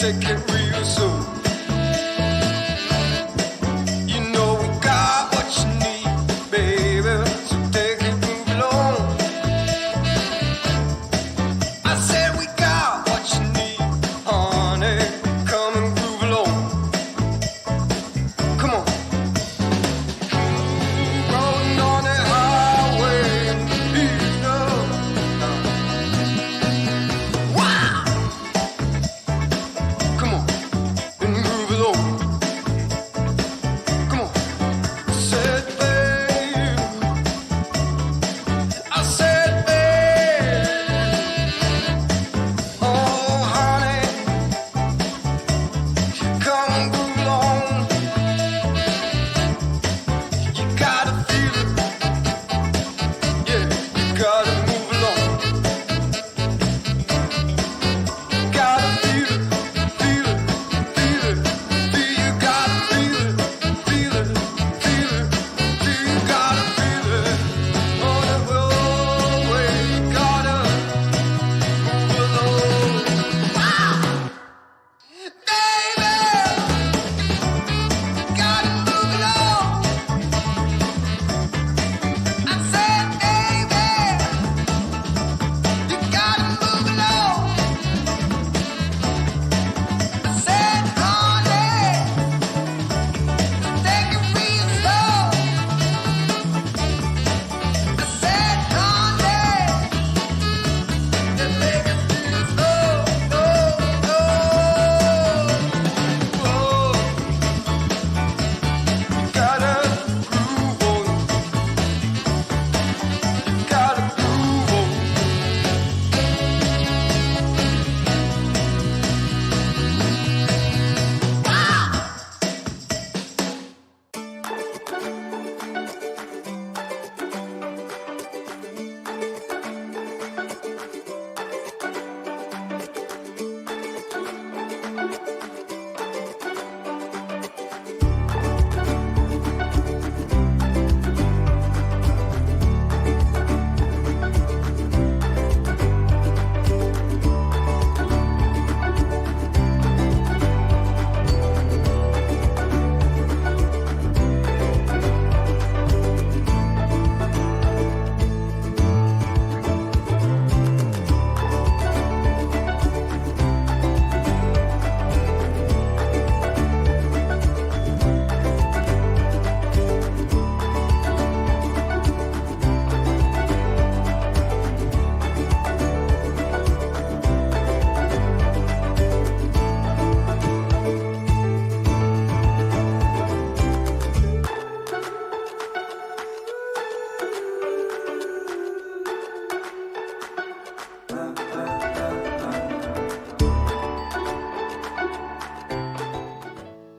take it real soon. You know we got what you need, baby, so take it, move along. I said we got what you need, honey, come and groove along. Come on. Rolling on the highway and the beat goes. Wow! Come on, and groove along. Come on. Said babe, I said babe, oh honey, come and groove along. You gotta feel it, yeah, you gotta move along. You gotta feel it, feel it, feel it, feel. You gotta feel it, feel it, feel it, feel. You gotta feel it on the roadway. You gotta move along. Wow, baby, you gotta move along. I said, baby, you gotta move along. I said, honey, take it real slow. I said, honey, just take it real slow. Oh, oh, oh. You gotta groove on. You gotta groove on.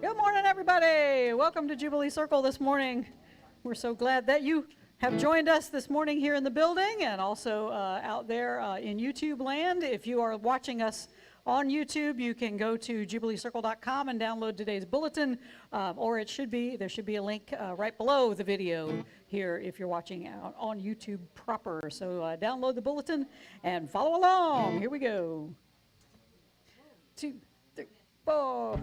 Good morning, everybody. Welcome to Jubilee Circle this morning. We're so glad that you have joined us this morning here in the building and also out there in YouTube land. If you are watching us on YouTube, you can go to jubileecircle.com and download today's bulletin, or there should be a link right below the video here if you're watching out on YouTube proper. So download the bulletin and follow along. Here we go. 2, 3, 4.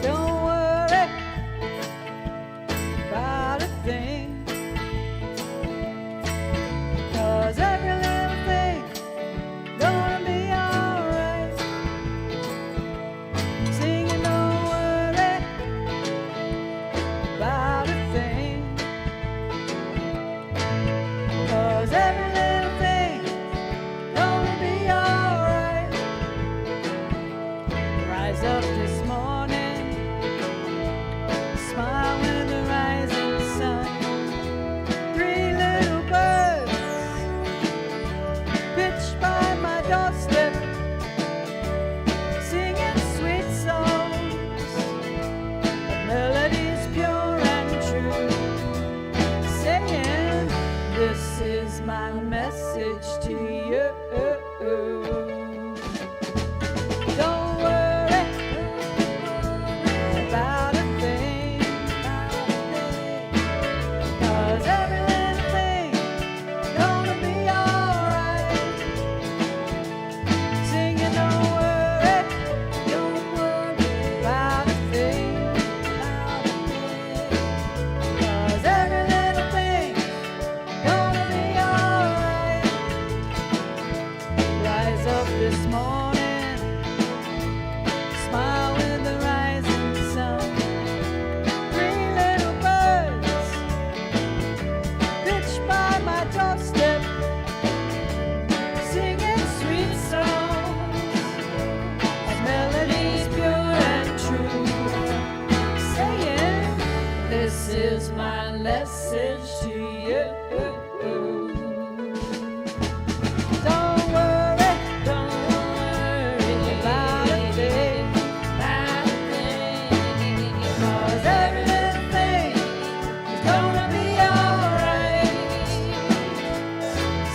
Don't worry about a thing, 'cause every little thing gonna be alright. Singing, don't worry is my message to you. Don't worry about a thing, 'cause every little thing is gonna be alright.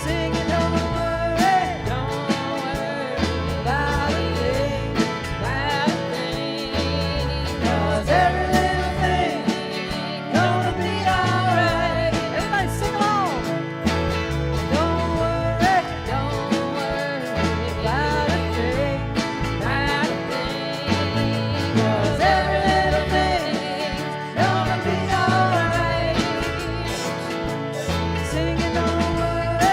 Singing, don't worry about a thing, 'cause every little thing gonna be alright. Everybody sing along. Don't worry about a thing, 'cause every little thing's gonna be alright. Singing, don't worry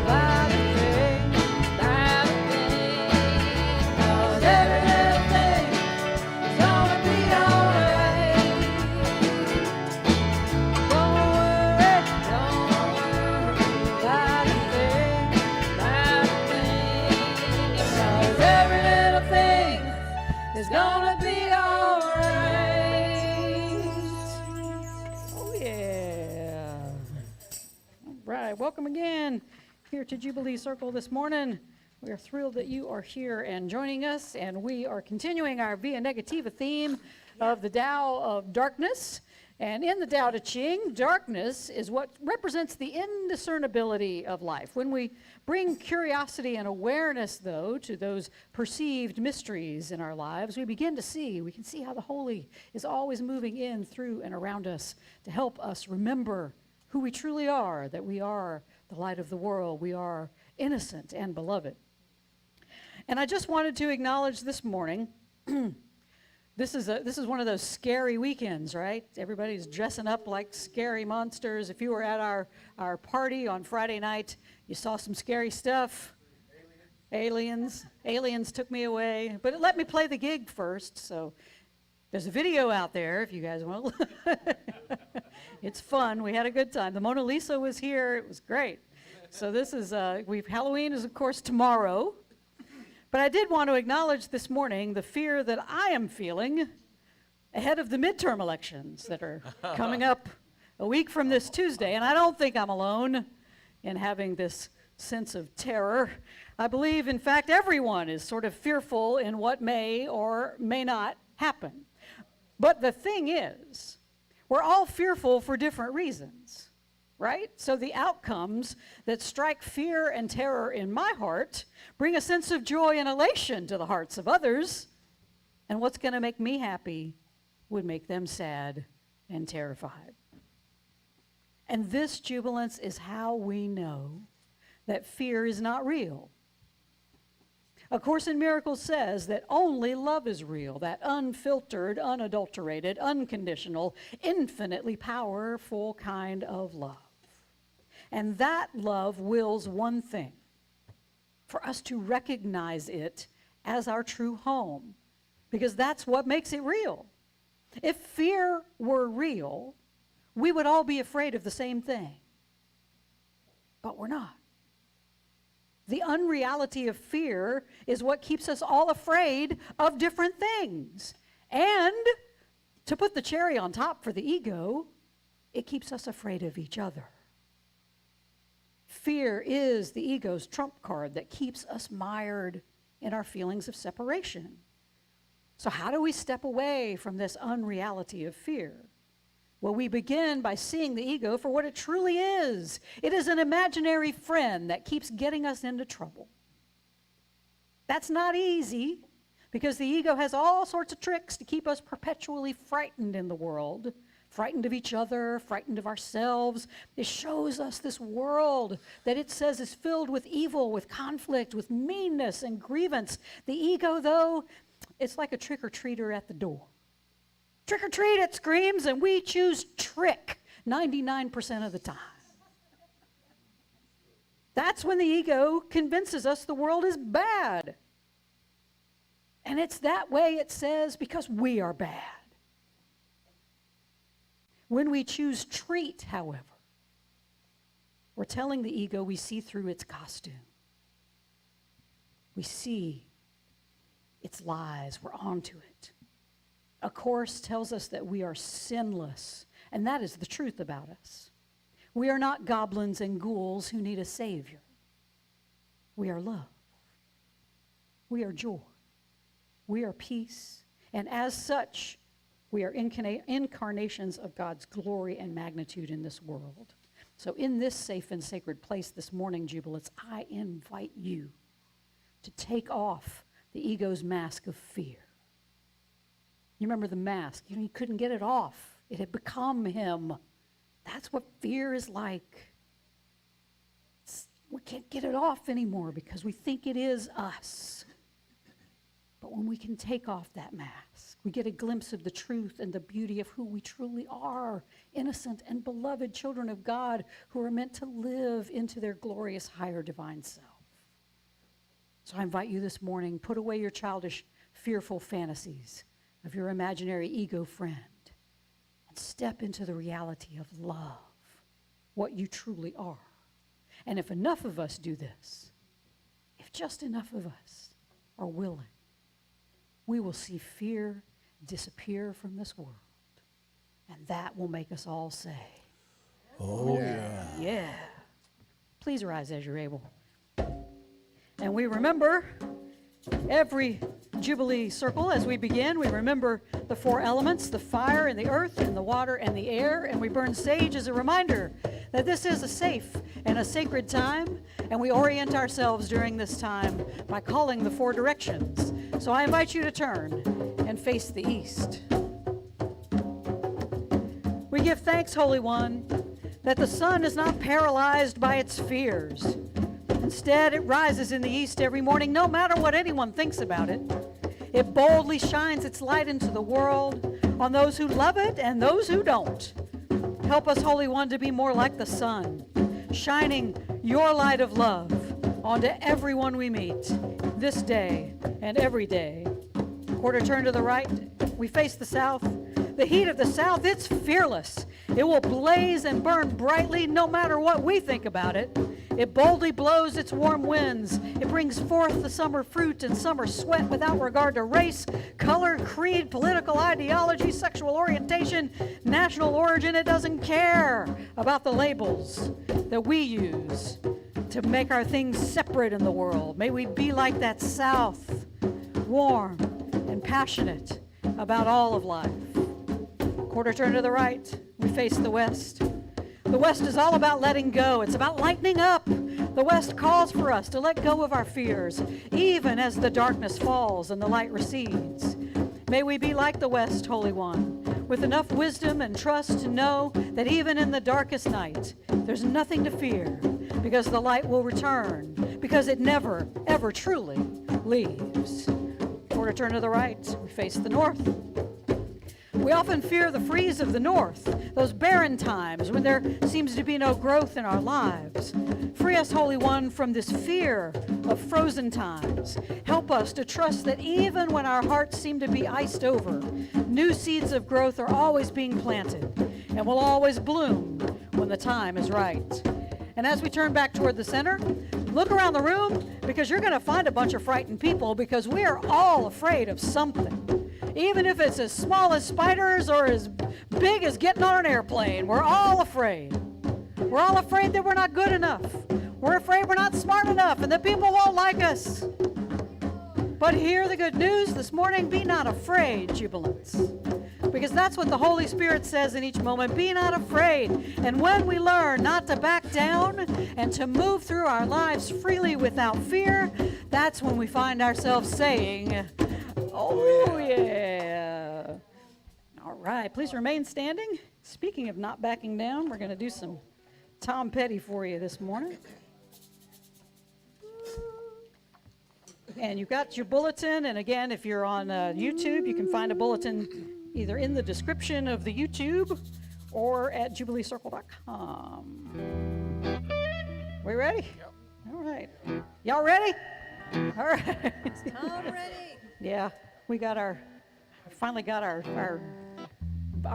about a thing, 'cause every little thing is gonna be alright. Don't worry about a thing, 'cause every little thing is gonna be alright. Oh yeah. All right, welcome again here to Jubilee Circle this morning. We are thrilled that you are here and joining us, and we are continuing our VIA Negativa theme of the Tao of Darkness. And in the Tao Te Ching, darkness is what represents the indiscernibility of life. When we bring curiosity and awareness, though, to those perceived mysteries in our lives, we can see how the holy is always moving in, through, and around us to help us remember who we truly are, that we are the light of the world, we are innocent and beloved. And I just wanted to acknowledge this morning, this is one of those scary weekends, right? Everybody's dressing up like scary monsters. If you were at our party on Friday night, you saw some scary stuff. Aliens took me away. But it let me play the gig first, so there's a video out there if you guys want to look. It's fun. We had a good time. The Mona Lisa was here. It was great. So this is, Halloween is, of course, tomorrow. But I did want to acknowledge this morning the fear that I am feeling ahead of the midterm elections that are coming up a week from this Tuesday. And I don't think I'm alone in having this sense of terror. I believe, in fact, everyone is sort of fearful in what may or may not happen. But the thing is, we're all fearful for different reasons, right? So the outcomes that strike fear and terror in my heart bring a sense of joy and elation to the hearts of others. And what's going to make me happy would make them sad and terrified. And this jubilance is how we know that fear is not real. A Course in Miracles says that only love is real, that unfiltered, unadulterated, unconditional, infinitely powerful kind of love. And that love wills one thing: for us to recognize it as our true home, because that's what makes it real. If fear were real, we would all be afraid of the same thing. But we're not. The unreality of fear is what keeps us all afraid of different things. And to put the cherry on top for the ego, it keeps us afraid of each other. Fear is the ego's trump card that keeps us mired in our feelings of separation. So how do we step away from this unreality of fear? Well, we begin by seeing the ego for what it truly is. It is an imaginary friend that keeps getting us into trouble. That's not easy, because the ego has all sorts of tricks to keep us perpetually frightened in the world, frightened of each other, frightened of ourselves. It shows us this world that it says is filled with evil, with conflict, with meanness and grievance. The ego, though, it's like a trick-or-treater at the door. Trick or treat, it screams, and we choose trick 99% of the time. That's when the ego convinces us the world is bad. And it's that way, it says, because we are bad. When we choose treat, however, we're telling the ego we see through its costume. We see its lies. We're onto it. A Course tells us that we are sinless, and that is the truth about us. We are not goblins and ghouls who need a savior. We are love. We are joy. We are peace. And as such, we are incarnations of God's glory and magnitude in this world. So in this safe and sacred place this morning, Jubilees, I invite you to take off the ego's mask of fear. You remember the mask. You couldn't get it off. It had become him. That's what fear is like. We can't get it off anymore because we think it is us. But when we can take off that mask, we get a glimpse of the truth and the beauty of who we truly are, innocent and beloved children of God who are meant to live into their glorious higher divine self. So I invite you this morning, put away your childish, fearful fantasies of your imaginary ego friend and step into the reality of love, what you truly are. And if enough of us do this, if just enough of us are willing, we will see fear disappear from this world. And that will make us all say, Oh, yeah. yeah. Please rise as you're able. And we remember every Jubilee circle as we begin. We remember the four elements, the fire and the earth and the water and the air. And we burn sage as a reminder that this is a safe and a sacred time. And we orient ourselves during this time by calling the four directions. So I invite you to turn and face the east. We give thanks, Holy One, that the sun is not paralyzed by its fears. Instead, it rises in the east every morning, no matter what anyone thinks about it. It boldly shines its light into the world on those who love it and those who don't. Help us, Holy One, to be more like the sun, shining your light of love onto everyone we meet this day and every day. Quarter turn to the right, we face the south. The heat of the south, it's fearless. It will blaze and burn brightly no matter what we think about it. It boldly blows its warm winds. It brings forth the summer fruit and summer sweat without regard to race, color, creed, political ideology, sexual orientation, national origin. It doesn't care about the labels that we use to make our things separate in the world. May we be like that South, warm and passionate about all of life. Quarter turn to the right, we face the west. The West is all about letting go. It's about lightening up. The West calls for us to let go of our fears, even as the darkness falls and the light recedes. May we be like the West, Holy One, with enough wisdom and trust to know that even in the darkest night, there's nothing to fear, because the light will return, because it never, ever truly leaves. Quarter turn to the right, we face the north. We often fear the freeze of the north, those barren times when there seems to be no growth in our lives. Free us, Holy One, from this fear of frozen times. Help us to trust that even when our hearts seem to be iced over, new seeds of growth are always being planted and will always bloom when the time is right. And as we turn back toward the center, look around the room, because you're going to find a bunch of frightened people, because we are all afraid of something. Even if it's as small as spiders or as big as getting on an airplane, we're all afraid. We're all afraid that we're not good enough. We're afraid we're not smart enough and that people won't like us. But hear the good news this morning: be not afraid, jubilants. Because that's what the Holy Spirit says in each moment. Be not afraid. And when we learn not to back down and to move through our lives freely without fear, that's when we find ourselves saying, oh, yeah. All right, please remain standing. Speaking of not backing down, we're going to do some Tom Petty for you this morning. And you've got your bulletin. And again, if you're on YouTube, you can find a bulletin either in the description of the YouTube or at jubileecircle.com. We ready? Yep. All right. Y'all ready? All right. I'm ready. Yeah, we finally got our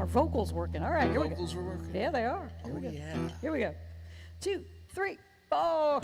vocals working. All right, here we go. Vocals were working. Yeah, they are. Here Oh, we go. yeah. Here we go. 2, 3, 4.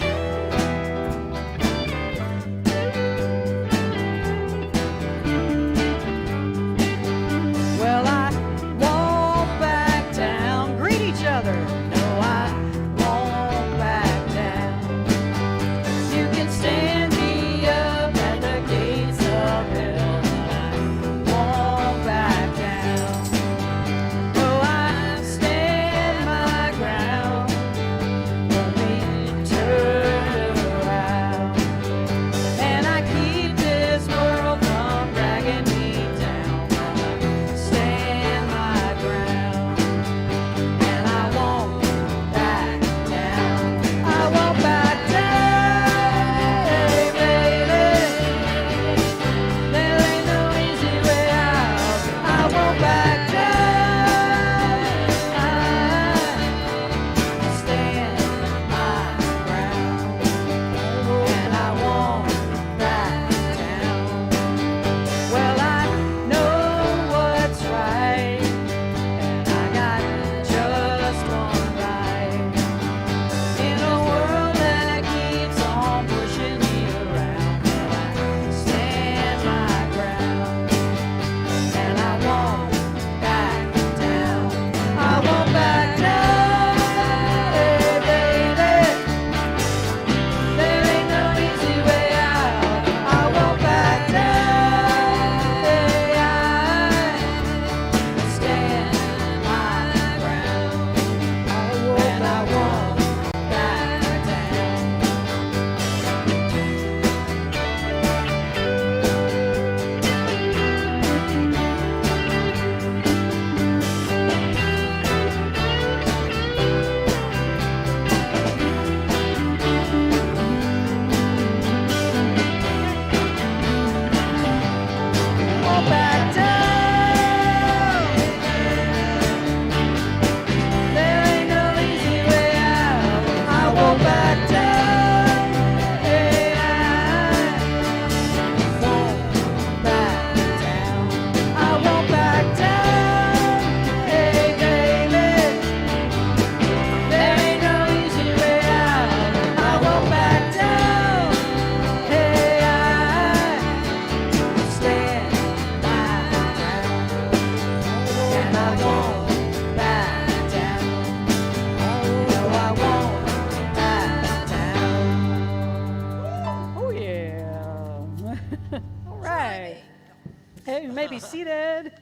Hey, you may be seated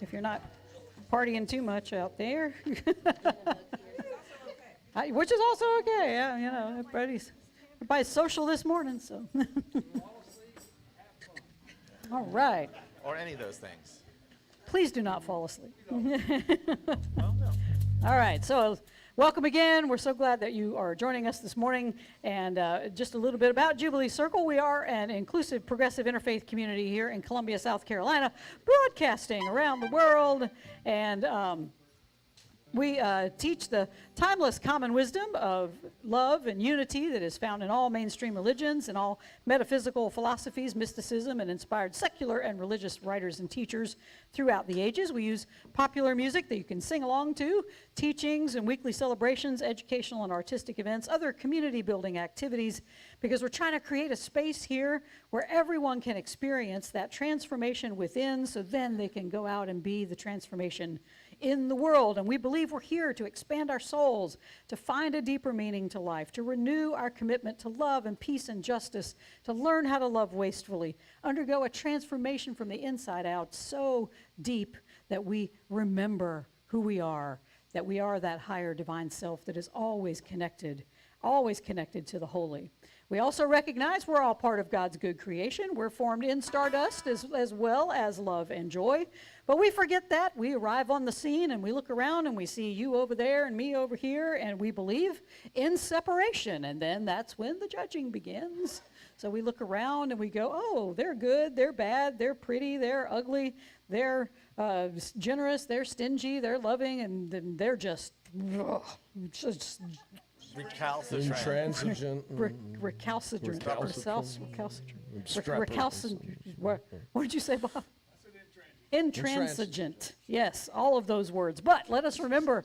if you're not partying too much out there. Which is also okay. Yeah, you know, everybody's social this morning, so. All right. Or any of those things. Please do not fall asleep. Oh, no. All right, so welcome again. We're so glad that you are joining us this morning. And just a little bit about Jubilee Circle. We are an inclusive, progressive interfaith community here in Columbia, South Carolina, broadcasting around the world. And we teach the timeless common wisdom of love and unity that is found in all mainstream religions and all metaphysical philosophies, mysticism, and inspired secular and religious writers and teachers throughout the ages. We use popular music that you can sing along to, teachings and weekly celebrations, educational and artistic events, other community building activities, because we're trying to create a space here where everyone can experience that transformation within, so then they can go out and be the transformation in the world. And we believe we're here to expand our souls, to find a deeper meaning to life, to renew our commitment to love and peace and justice, to learn how to love wastefully, undergo a transformation from the inside out so deep that we remember who we are, that we are that higher divine self that is always connected to the holy. We also recognize we're all part of God's good creation. We're formed in stardust as well as love and joy. But we forget that. We arrive on the scene and we look around and we see you over there and me over here, and we believe in separation. And then that's when the judging begins. So we look around and we go, oh, they're good, they're bad, they're pretty, they're ugly, they're generous, they're stingy, they're loving, and then they're just Recalcitrant. Intransigent. recalcitrant. Recalcitrant. Recalcitrant. What did you say, Bob? Intransigent. Yes, all of those words. But let us remember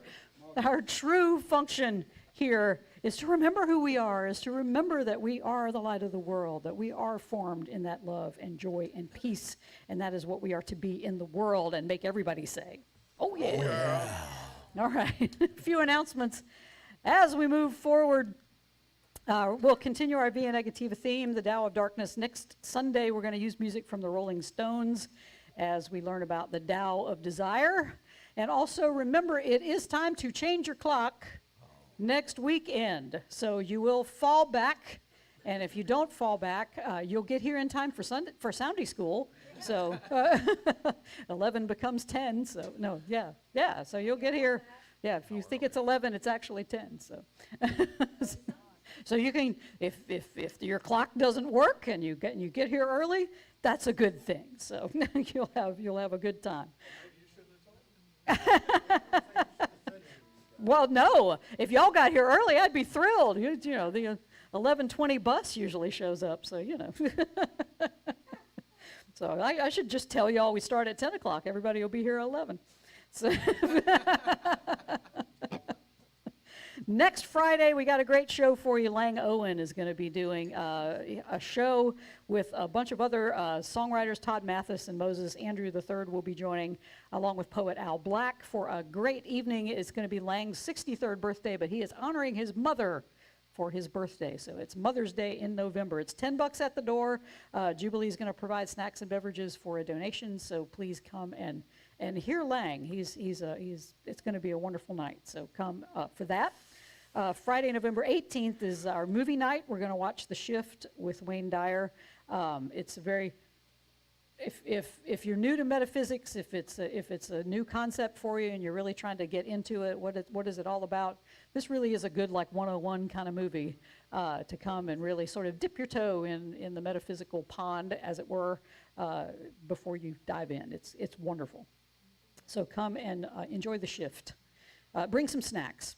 our true function here is to remember who we are, is to remember that we are the light of the world, that we are formed in that love and joy and peace, and that is what we are to be in the world, and make everybody say, oh yeah. Oh, yeah. All right, a few announcements. As we move forward, we'll continue our VIA Negativa theme, the Tao of Darkness. Next Sunday, we're going to use music from the Rolling Stones as we learn about the Tao of Desire. And also remember, it is time to change your clock next weekend. So you will fall back, and if you don't fall back, you'll get here in time for Sunday school. So 11 becomes 10, so no, yeah, so you'll get here. Yeah, if you think it's 11, it's actually 10. So, so you can, if your clock doesn't work and you get here early, that's a good thing. So you'll have a good time. Well, no, if y'all got here early, I'd be thrilled. You know, the 11:20 bus usually shows up, so you know. So I should just tell y'all we start at 10 o'clock. Everybody will be here at 11. So next Friday, we got a great show for you. Lang Owen is going to be doing a show with a bunch of other songwriters, Todd Mathis and Moses Andrew III will be joining, along with poet Al Black, for a great evening. It's going to be Lang's 63rd birthday, but he is honoring his mother for his birthday. So it's Mother's Day in November. It's $10 at the door. Jubilee is going to provide snacks and beverages for a donation, so please come and hear Lang. It's going to be a wonderful night, so come for that. Friday, November 18th is our movie night. We're going to watch The Shift with Wayne Dyer. It's a very, if you're new to metaphysics, if it's a new concept for you and you're really trying to get into it, what is it all about? This really is a good, like, 101 kind of movie to come and really sort of dip your toe in the metaphysical pond, as it were, before you dive in. It's wonderful. So come and enjoy The Shift. Bring some snacks.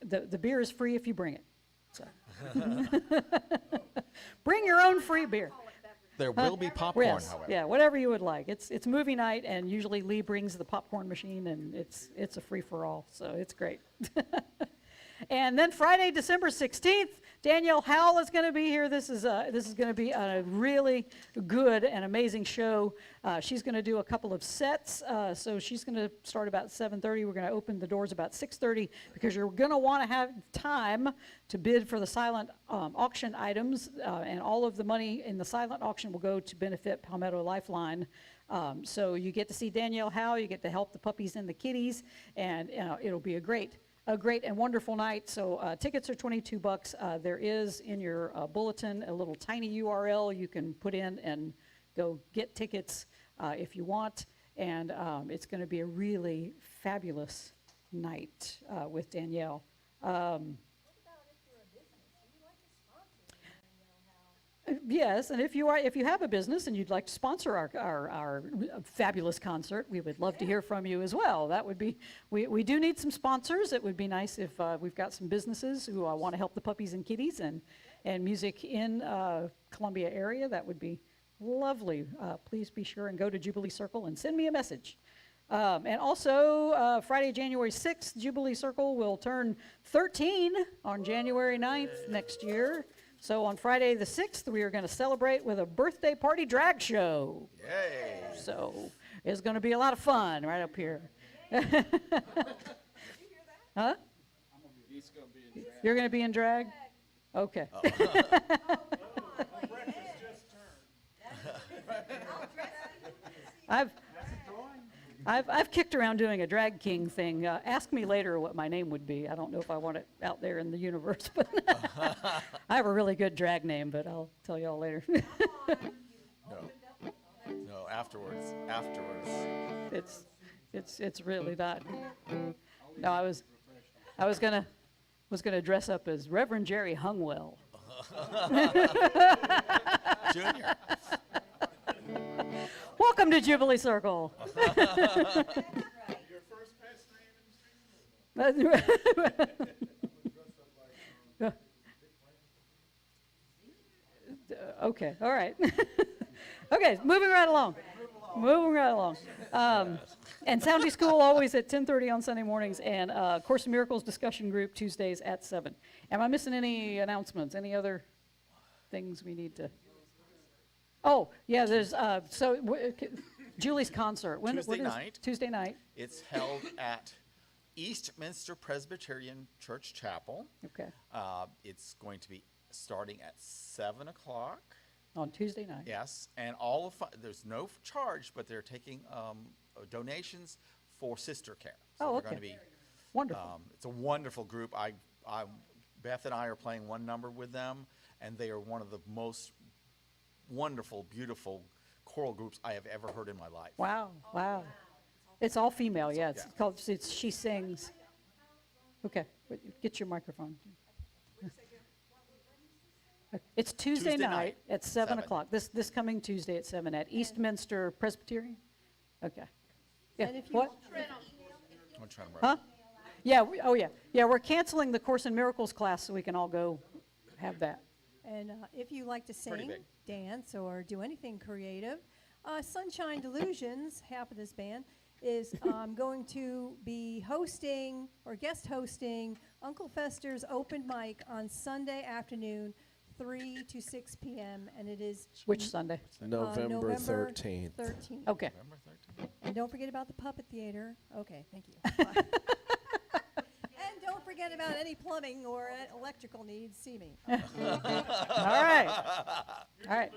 The beer is free if you bring it. So. Bring your own free beer. There will be popcorn, Yes, however. yeah, whatever you would like. It's movie night, and usually Lee brings the popcorn machine, and it's a free-for-all, so it's great. And then Friday, December 16th, Danielle Howell is going to be here. This is going to be a really good and amazing show. She's going to do a couple of sets. So she's going to start about 7:30. We're going to open the doors about 6:30 because you're going to want to have time to bid for the silent auction items, and all of the money in the silent auction will go to benefit Palmetto Lifeline. So you get to see Danielle Howe, you get to help the puppies and the kitties, and it'll be a great and wonderful night. So tickets are $22. There is in your bulletin a little tiny URL you can put in and go get tickets if you want. And it's going to be a really fabulous night with Danielle. Yes, and if you have a business and you'd like to sponsor our fabulous concert, we would love to hear from you as well. That would be, we do need some sponsors. It would be nice if we've got some businesses who want to help the puppies and kitties and music in Columbia area. That would be lovely. Please be sure and go to Jubilee Circle and send me a message. And also, Friday, January 6th, Jubilee Circle will turn 13 on January 9th next year. So on Friday the 6th, we are going to celebrate with a birthday party drag show. Yay. So it's going to be a lot of fun right up here. Huh? You're going to be in drag? Okay. I've kicked around doing a drag king thing. Ask me later what my name would be. I don't know if I want it out there in the universe, but I have a really good drag name, but I'll tell y'all later. No, afterwards. It's really not. No, I was gonna dress up as Reverend Jerry Hungwell. Junior. Welcome to Jubilee Circle. Your first past name Okay, all right. Okay, moving right along. And Sunday School always at 10:30 on Sunday mornings, and Course in Miracles discussion group Tuesdays at 7. Am I missing any announcements? Any other things we need to? Oh, yeah, there's, Julie's concert. Tuesday night. Tuesday night. It's held at Eastminster Presbyterian Church Chapel. Okay, It's going to be starting at 7 o'clock. on Tuesday night. Yes, and there's no charge, but they're taking donations for sister care. So Oh, they're okay. going to be, Wonderful. it's a wonderful group. Beth and I are playing one number with them, and they are one of the most wonderful, beautiful choral groups I have ever heard in my life. Wow. It's all female, yeah. It's Yeah. called, She Sings. Okay, get your microphone. It's Tuesday Tuesday night night, at 7 7. o'clock. This coming Tuesday at 7 at Eastminster Presbyterian? Okay. Yeah, what? I'm trying to remember. Huh? Yeah, we're canceling the Course in Miracles class so we can all go have that. And if you like to Pretty sing, big. dance, or do anything creative, Sunshine Delusions, half of this band, is going to be hosting or guest hosting Uncle Fester's open mic on Sunday afternoon, 3 to 6 p.m. And it is Which Sunday? November 13th. 13th. Okay. November 13th. And don't forget about the puppet theater. Okay, thank you. And don't forget about any plumbing or electrical needs. See me. All right.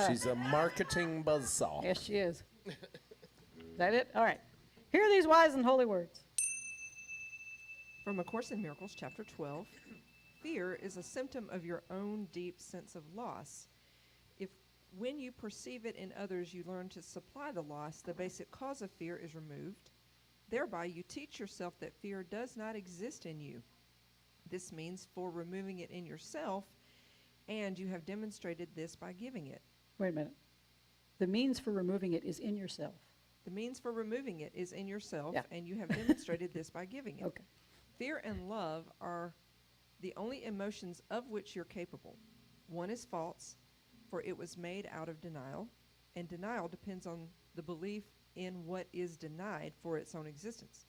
She's a marketing buzzsaw. Yes, she is. Is that it? All right. Hear these wise and holy words. From A Course in Miracles, Chapter 12. Fear is a symptom of your own deep sense of loss. If when you perceive it in others, you learn to supply the loss, the basic cause of fear is removed. Thereby, you teach yourself that fear does not exist in you. This means for removing it in yourself, and you have demonstrated this by giving it. Wait a minute. The means for removing it is in yourself. The means for removing it is in yourself, Yeah. and you have demonstrated this by giving it. Okay. Fear and love are the only emotions of which you're capable. One is false, for it was made out of denial, and denial depends on the belief in what is denied for its own existence.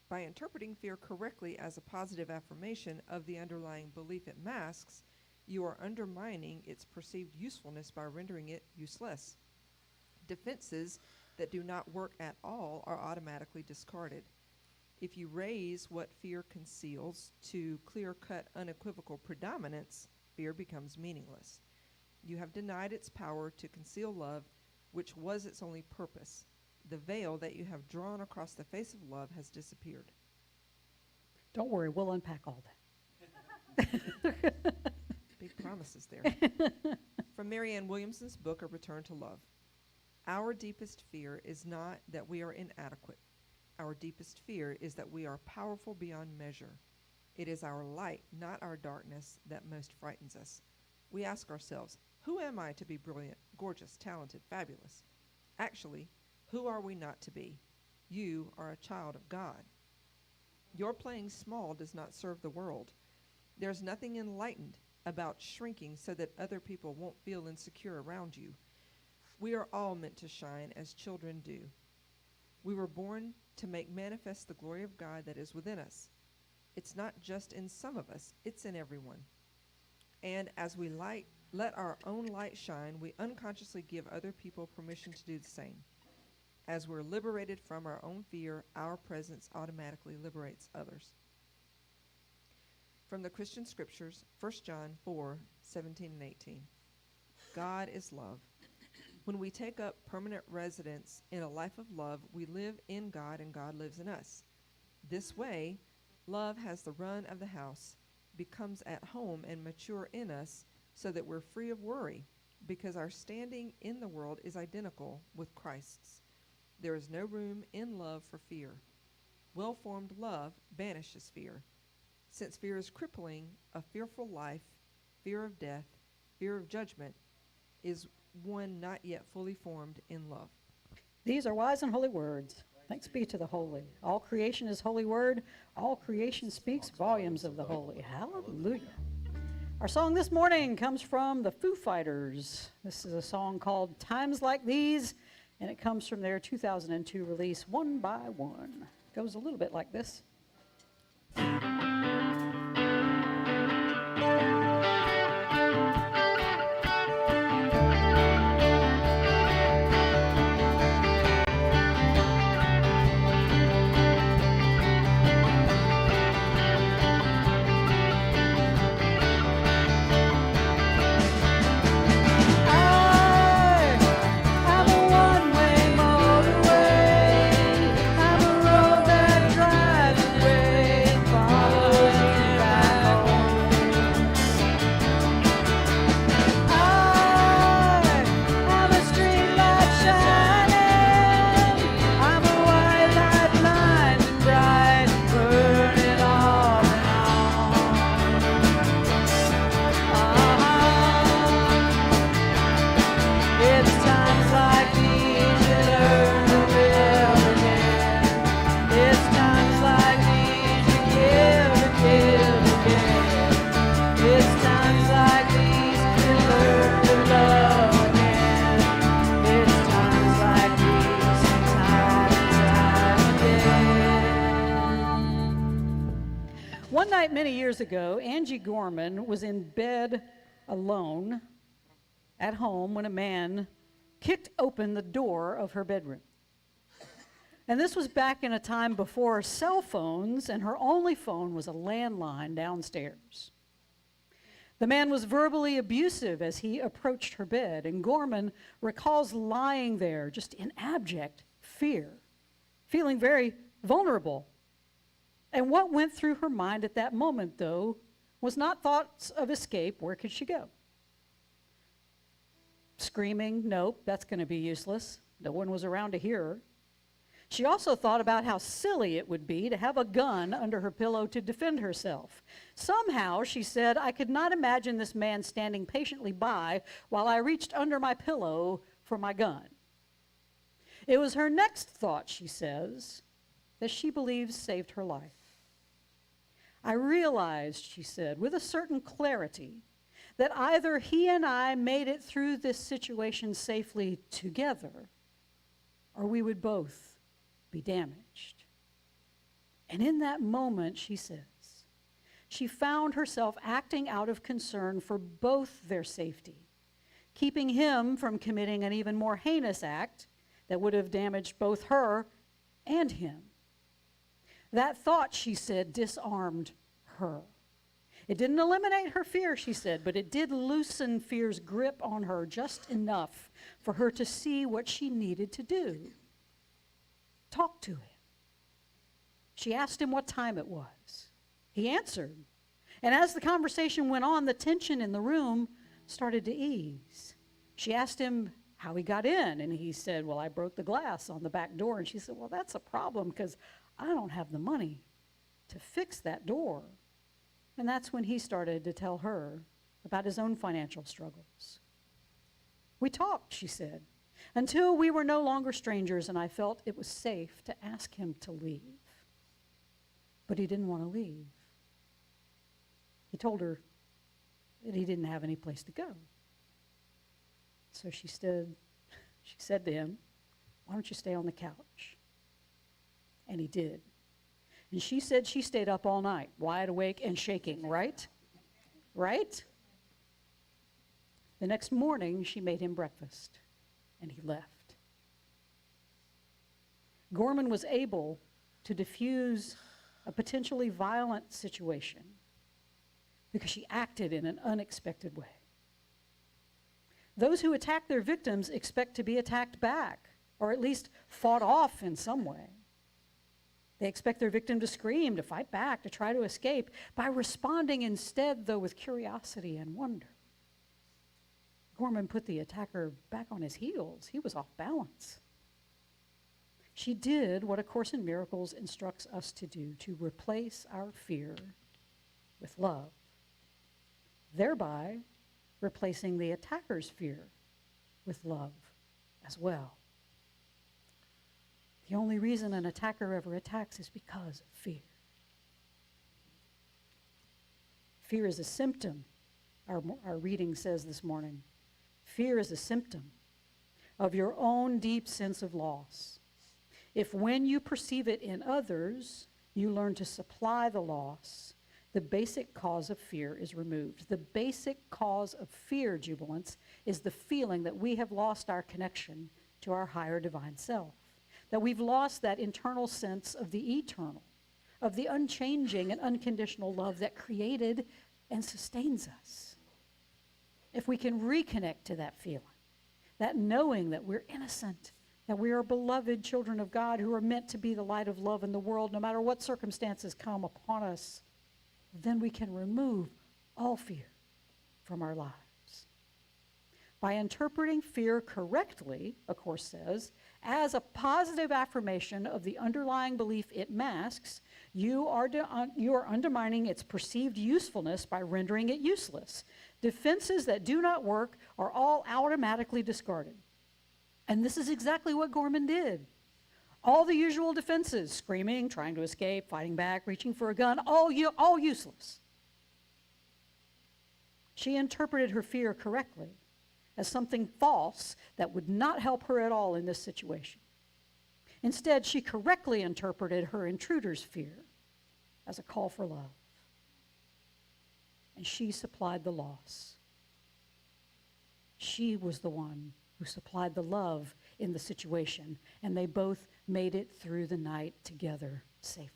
By interpreting fear correctly as a positive affirmation of the underlying belief it masks, you are undermining its perceived usefulness by rendering it useless. Defenses that do not work at all are automatically discarded. If you raise what fear conceals to clear-cut, unequivocal predominance, fear becomes meaningless. You have denied its power to conceal love, which was its only purpose. The veil that you have drawn across the face of love has disappeared. Don't worry, we'll unpack all that. Big promises there. From Marianne Williamson's book, A Return to Love. Our deepest fear is not that we are inadequate. Our deepest fear is that we are powerful beyond measure. It is our light, not our darkness, that most frightens us. We ask ourselves, who am I to be brilliant, gorgeous, talented, fabulous? Actually, who are we not to be? You are a child of God. Your playing small does not serve the world. There's nothing enlightened about shrinking so that other people won't feel insecure around you. We are all meant to shine as children do. We were born to make manifest the glory of God that is within us. It's not just in some of us, it's in everyone. And as we let our own light shine, we unconsciously give other people permission to do the same. As we're liberated from our own fear, our presence automatically liberates others. From the Christian Scriptures, 1 John 4:17 and 18. God is love. When we take up permanent residence in a life of love, we live in God and God lives in us. This way, love has the run of the house, becomes at home and mature in us so that we're free of worry because our standing in the world is identical with Christ's. There is no room in love for fear. Well-formed love banishes fear. Since fear is crippling, a fearful life, fear of death, fear of judgment, is one not yet fully formed in love. These are wise and holy words. Thanks be to the holy. All creation is holy word. All creation speaks volumes of the holy. Hallelujah. Our song this morning comes from the Foo Fighters. This is a song called Times Like These, and it comes from their 2002 release, One by One. It goes a little bit like this. Many years ago, Angie Gorman was in bed alone at home when a man kicked open the door of her bedroom. And this was back in a time before cell phones, and her only phone was a landline downstairs. The man was verbally abusive as he approached her bed, and Gorman recalls lying there just in abject fear, feeling very vulnerable. And what went through her mind at that moment, though, was not thoughts of escape. Where could she go? Screaming, nope, that's going to be useless. No one was around to hear her. She also thought about how silly it would be to have a gun under her pillow to defend herself. Somehow, she said, I could not imagine this man standing patiently by while I reached under my pillow for my gun. It was her next thought, she says, that she believes saved her life. I realized, she said, with a certain clarity, that either he and I made it through this situation safely together, or we would both be damaged. And in that moment, she says, she found herself acting out of concern for both their safety, keeping him from committing an even more heinous act that would have damaged both her and him. That thought, she said, disarmed her. It didn't eliminate her fear, she said, but it did loosen fear's grip on her just enough for her to see what she needed to do. Talk to him. She asked him what time it was. He answered. And as the conversation went on, the tension in the room started to ease. She asked him how he got in, and he said, well, I broke the glass on the back door. And she said, well, that's a problem because I don't have the money to fix that door. And that's when he started to tell her about his own financial struggles. We talked, she said, until we were no longer strangers and I felt it was safe to ask him to leave. But he didn't want to leave. He told her that he didn't have any place to go. So she said to him, why don't you stay on the couch? And he did. And she said she stayed up all night, wide awake and shaking, right? Right? The next morning, she made him breakfast, and he left. Gorman was able to diffuse a potentially violent situation because she acted in an unexpected way. Those who attack their victims expect to be attacked back, or at least fought off in some way. They expect their victim to scream, to fight back, to try to escape, by responding instead, though, with curiosity and wonder. Gorman put the attacker back on his heels. He was off balance. She did what A Course in Miracles instructs us to do, to replace our fear with love, thereby replacing the attacker's fear with love as well. The only reason an attacker ever attacks is because of fear. Fear is a symptom, our reading says this morning. Fear is a symptom of your own deep sense of loss. If when you perceive it in others, you learn to supply the loss, the basic cause of fear is removed. The basic cause of fear, jubilants, is the feeling that we have lost our connection to our higher divine self, that we've lost that internal sense of the eternal, of the unchanging and unconditional love that created and sustains us. If we can reconnect to that feeling, that knowing that we're innocent, that we are beloved children of God who are meant to be the light of love in the world no matter what circumstances come upon us, then we can remove all fear from our lives. By interpreting fear correctly, A Course says, as a positive affirmation of the underlying belief it masks, you are undermining its perceived usefulness by rendering it useless. Defenses that do not work are all automatically discarded. And this is exactly what Gorman did. All the usual defenses, screaming, trying to escape, fighting back, reaching for a gun, all useless. She interpreted her fear correctly as something false that would not help her at all in this situation. Instead, she correctly interpreted her intruder's fear as a call for love. And she supplied the loss. She was the one who supplied the love in the situation, and they both made it through the night together safely.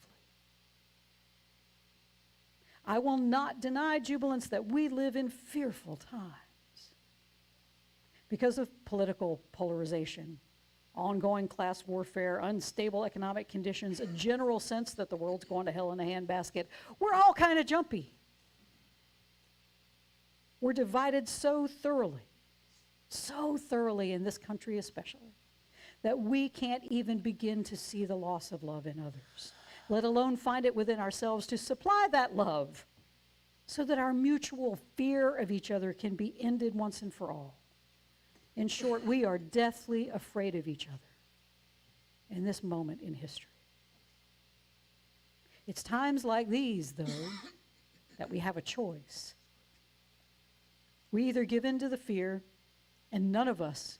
I will not deny, jubilants, that we live in fearful times because of political polarization, ongoing class warfare, unstable economic conditions, a general sense that the world's going to hell in a handbasket. We're all kind of jumpy. We're divided so thoroughly in this country especially, that we can't even begin to see the loss of love in others, let alone find it within ourselves to supply that love so that our mutual fear of each other can be ended once and for all. In short, we are deathly afraid of each other in this moment in history. It's times like these, though, that we have a choice. We either give in to the fear, and none of us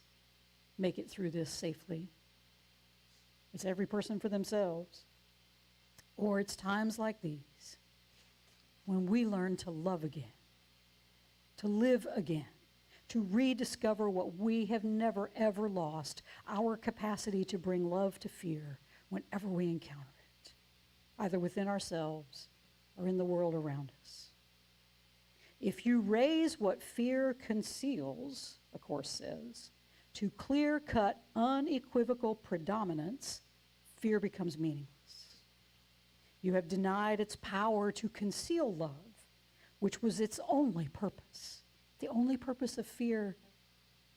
make it through this safely. It's every person for themselves. Or it's times like these when we learn to love again, to live again, to rediscover what we have never, ever lost, our capacity to bring love to fear whenever we encounter it, either within ourselves or in the world around us. If you raise what fear conceals, the Course says, to clear-cut, unequivocal predominance, fear becomes meaningless. You have denied its power to conceal love, which was its only purpose. The only purpose of fear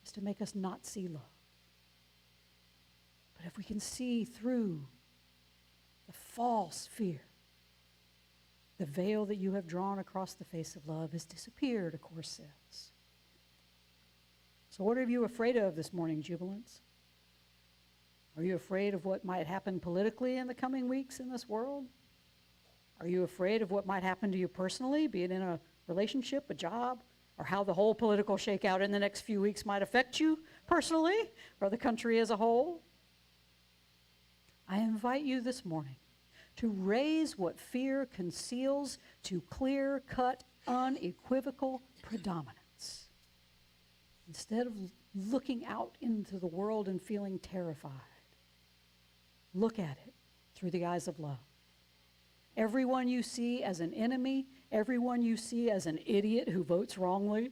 is to make us not see love. But if we can see through the false fear, the veil that you have drawn across the face of love has disappeared, of course says. So what are you afraid of this morning, Jubilants? Are you afraid of what might happen politically in the coming weeks in this world? Are you afraid of what might happen to you personally, be it in a relationship, a job, or how the whole political shakeout in the next few weeks might affect you personally or the country as a whole? I invite you this morning to raise what fear conceals to clear-cut, unequivocal predominance. Instead of looking out into the world and feeling terrified, look at it through the eyes of love. Everyone you see as an enemy, everyone you see as an idiot who votes wrongly,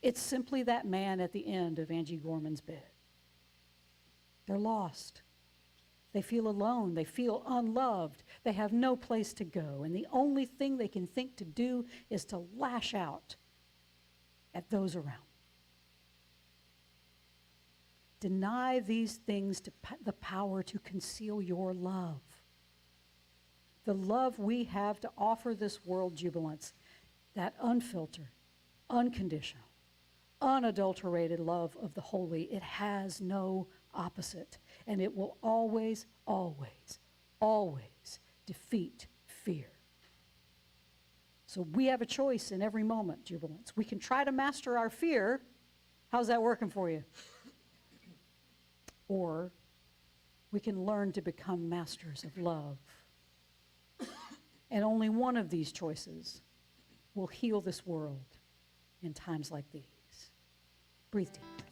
it's simply that man at the end of Angie Gorman's bed. They're lost. They feel alone. They feel unloved. They have no place to go. And the only thing they can think to do is to lash out at those around. Deny these things the power to conceal your love. The love we have to offer this world, Jubilants, that unfiltered, unconditional, unadulterated love of the holy, it has no opposite. And it will always, always, always defeat fear. So we have a choice in every moment, Jubilants. We can try to master our fear. How's that working for you? Or we can learn to become masters of love. And only one of these choices will heal this world in times like these. Breathe deeply.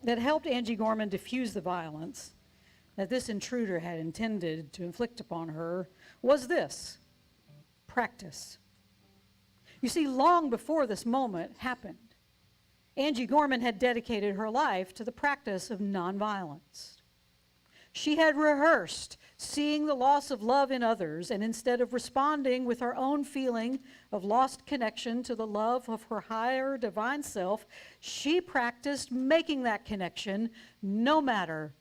That helped Angie Gorman diffuse the violence that this intruder had intended to inflict upon her was this: practice. You see, long before this moment happened, Angie Gorman had dedicated her life to the practice of nonviolence. She had rehearsed seeing the loss of love in others, and instead of responding with her own feeling of lost connection to the love of her higher divine self, she practiced making that connection no matter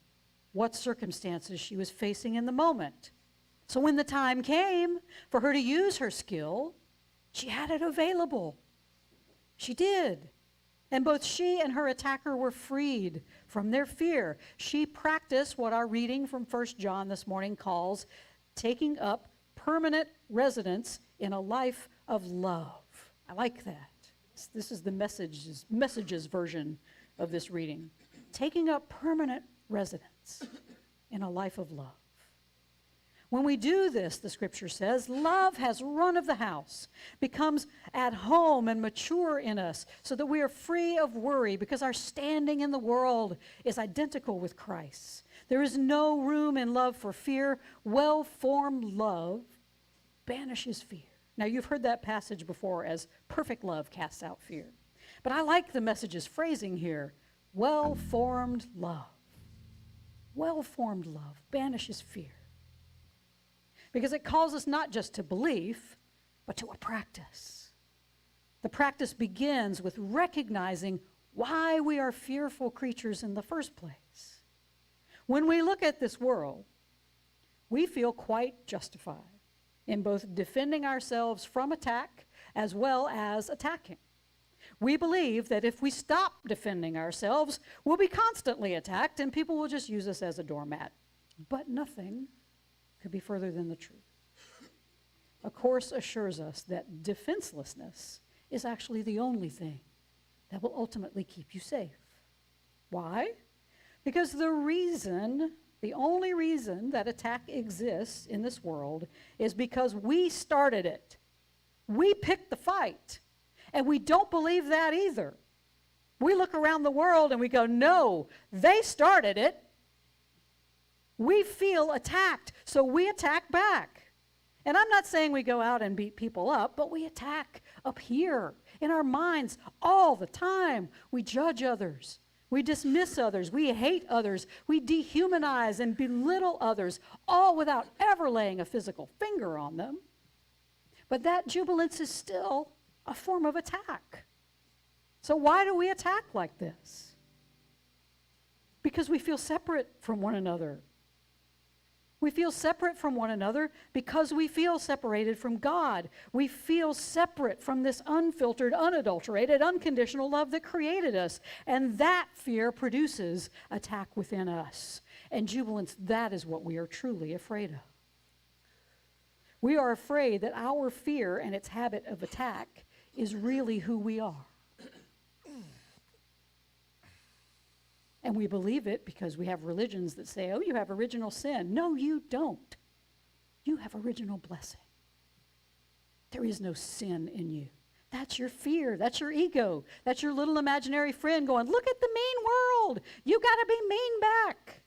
what circumstances she was facing in the moment. So when the time came for her to use her skill, she had it available. She did. And both she and her attacker were freed from their fear. She practiced what our reading from 1 John this morning calls taking up permanent residence in a life of love. I like that. This is the messages version of this reading. Taking up permanent residence in a life of love. When we do this, the scripture says, love has run of the house, becomes at home and mature in us, so that we are free of worry because our standing in the world is identical with Christ's. There is no room in love for fear. Well-formed love banishes fear. Now, you've heard that passage before as perfect love casts out fear. But I like the message's phrasing here. Well-formed love. Well-formed love banishes fear. Because it calls us not just to belief, but to a practice. The practice begins with recognizing why we are fearful creatures in the first place. When we look at this world, we feel quite justified in both defending ourselves from attack as well as attacking. We believe that if we stop defending ourselves, we'll be constantly attacked and people will just use us as a doormat. But nothing could be further than the truth. A Course assures us that defenselessness is actually the only thing that will ultimately keep you safe. Why? Because the only reason that attack exists in this world is because we started it. We picked the fight. And we don't believe that either. We look around the world and we go, no, they started it. We feel attacked, so we attack back. And I'm not saying we go out and beat people up, but we attack up here in our minds all the time. We judge others. We dismiss others. We hate others. We dehumanize and belittle others, all without ever laying a physical finger on them. But that jubilance is still a form of attack. So why do we attack like this? Because we feel separate from one another. We feel separate from one another because we feel separated from God. We feel separate from this unfiltered, unadulterated, unconditional love that created us. And that fear produces attack within us. And jubilance, that is what we are truly afraid of. We are afraid that our fear and its habit of attack is really who we are. And we believe it because we have religions that say, oh, you have original sin. No, you don't. You have original blessing. There is no sin in you. That's your fear. That's your ego. That's your little imaginary friend going, look at the mean world. You got to be mean back.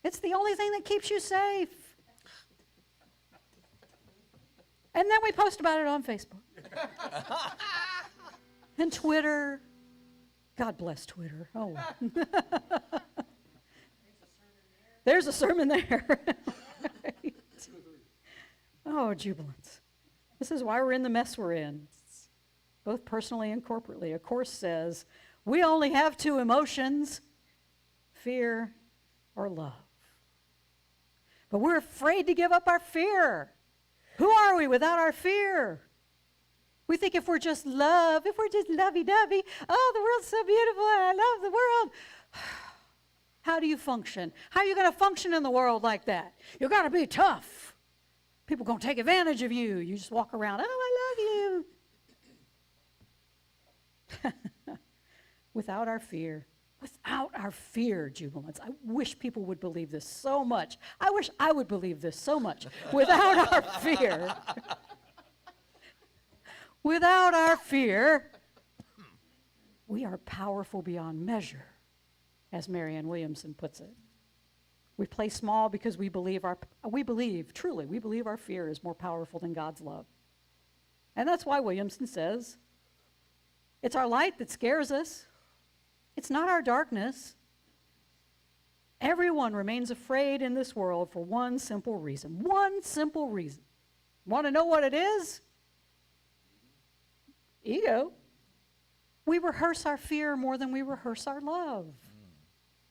It's the only thing that keeps you safe. And then we post about it on Facebook. And Twitter. God bless Twitter. Oh. There's a sermon there. Right. Oh, jubilance. This is why we're in the mess we're in, both personally and corporately. A Course says we only have two emotions, fear or love. But we're afraid to give up our fear. Who are we without our fear? We think if we're just love, if we're just lovey-dovey, oh, the world's so beautiful and I love the world. How do you function? How are you going to function in the world like that? You've got to be tough. People are going to take advantage of you. You just walk around, oh, I love you. Without our fear, jubilance. I wish people would believe this so much. I wish I would believe this so much. Without our fear, without our fear, we are powerful beyond measure, as Marianne Williamson puts it. We play small because we believe our fear is more powerful than God's love. And that's why Williamson says, it's our light that scares us. It's not our darkness. Everyone remains afraid in this world for one simple reason. One simple reason. Want to know what it is? Ego. We rehearse our fear more than we rehearse our love.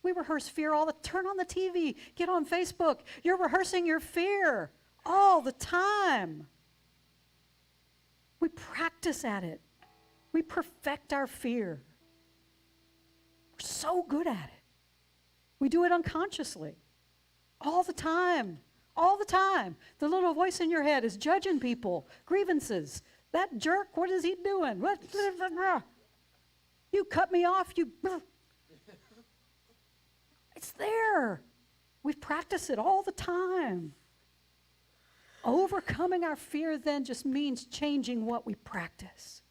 We rehearse fear turn on the TV, get on Facebook. You're rehearsing your fear all the time. We practice at it. We perfect our fear. We're so good at it. We do it unconsciously. All the time. All the time. The little voice in your head is judging people, grievances. That jerk, what is he doing? What? You cut me off, you. It's there. We practice it all the time. Overcoming our fear then just means changing what we practice.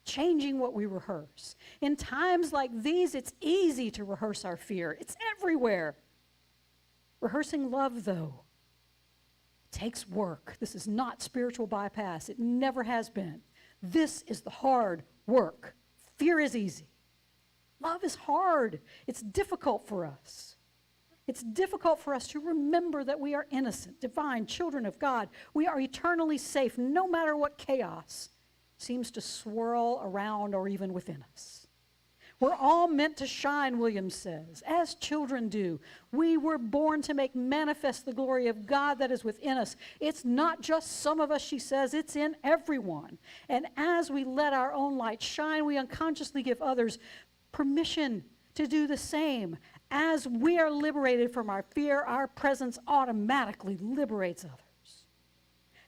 Changing what we rehearse. In times like these, it's easy to rehearse our fear. It's everywhere. Rehearsing love, though, takes work. This is not spiritual bypass. It never has been. This is the hard work. Fear is easy. Love is hard. It's difficult for us. It's difficult for us to remember that we are innocent, divine, children of God. We are eternally safe no matter what chaos seems to swirl around or even within us. We're all meant to shine, Williams says, as children do. We were born to make manifest the glory of God that is within us. It's not just some of us, she says, it's in everyone. And as we let our own light shine, we unconsciously give others permission to do the same. As we are liberated from our fear, our presence automatically liberates others.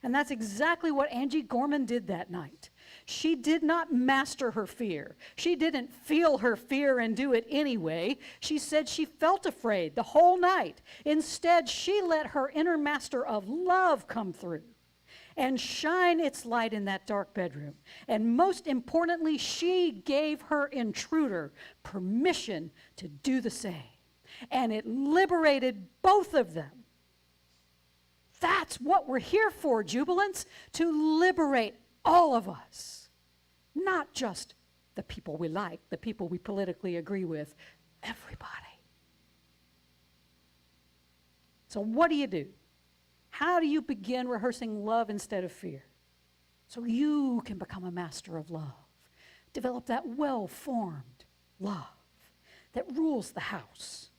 And that's exactly what Angie Gorman did that night. She did not master her fear. She didn't feel her fear and do it anyway. She said she felt afraid the whole night. Instead, she let her inner master of love come through and shine its light in that dark bedroom. And most importantly, she gave her intruder permission to do the same. And it liberated both of them. That's what we're here for, Jubilants, to liberate all of us, not just the people we like, the people we politically agree with, everybody. So what do? How do you begin rehearsing love instead of fear? So you can become a master of love. Develop that well-formed love that rules the house.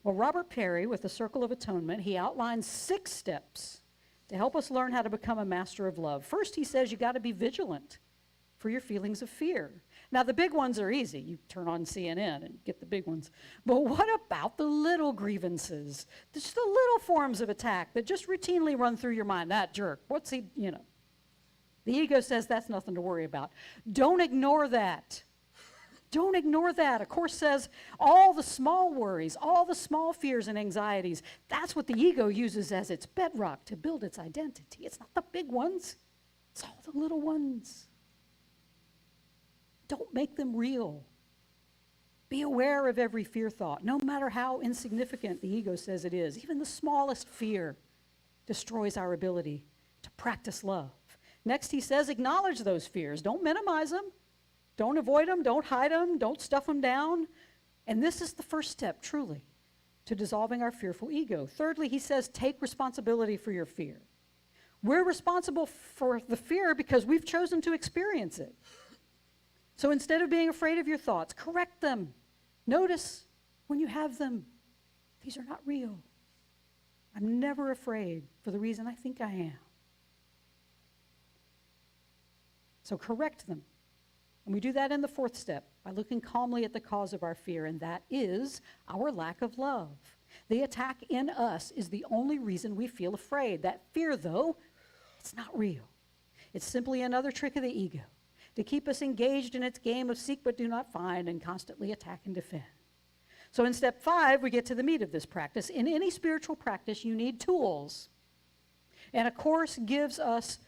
Well, Robert Perry, with the Circle of Atonement, he outlines 6 steps to help us learn how to become a master of love. First, he says you got to be vigilant for your feelings of fear. Now, the big ones are easy. You turn on CNN and get the big ones. But what about the little grievances? Just the little forms of attack that just routinely run through your mind. That jerk, what's he, The ego says that's nothing to worry about. Don't ignore that. Don't ignore that. A course says all the small worries, all the small fears and anxieties, that's what the ego uses as its bedrock to build its identity. It's not the big ones. It's all the little ones. Don't make them real. Be aware of every fear thought, no matter how insignificant the ego says it is. Even the smallest fear destroys our ability to practice love. Next, he says, acknowledge those fears. Don't minimize them. Don't avoid them. Don't hide them. Don't stuff them down. And this is the first step, truly, to dissolving our fearful ego. Thirdly, he says, take responsibility for your fear. We're responsible for the fear because we've chosen to experience it. So instead of being afraid of your thoughts, correct them. Notice when you have them, these are not real. I'm never afraid for the reason I think I am. So correct them. And we do that in the 4th step by looking calmly at the cause of our fear, and that is our lack of love. The attack in us is the only reason we feel afraid. That fear, though, it's not real. It's simply another trick of the ego to keep us engaged in its game of seek but do not find and constantly attack and defend. So in step 5, we get to the meat of this practice. In any spiritual practice, you need tools. And a course gives us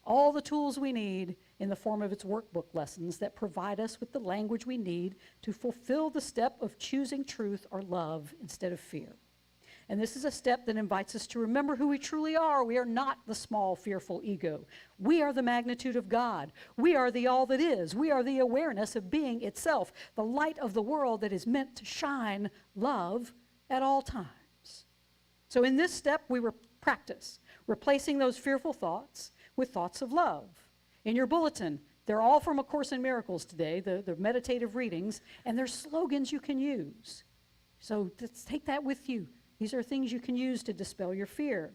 all the tools we need in the form of its workbook lessons that provide us with the language we need to fulfill the step of choosing truth or love instead of fear. And this is a step that invites us to remember who we truly are. We are not the small, fearful ego. We are the magnitude of God. We are the all that is. We are the awareness of being itself, the light of the world that is meant to shine love at all times. So in this step, we practice replacing those fearful thoughts with thoughts of love. In your bulletin, they're all from A Course in Miracles today, the meditative readings, and there's slogans you can use. So let's take that with you. These are things you can use to dispel your fear.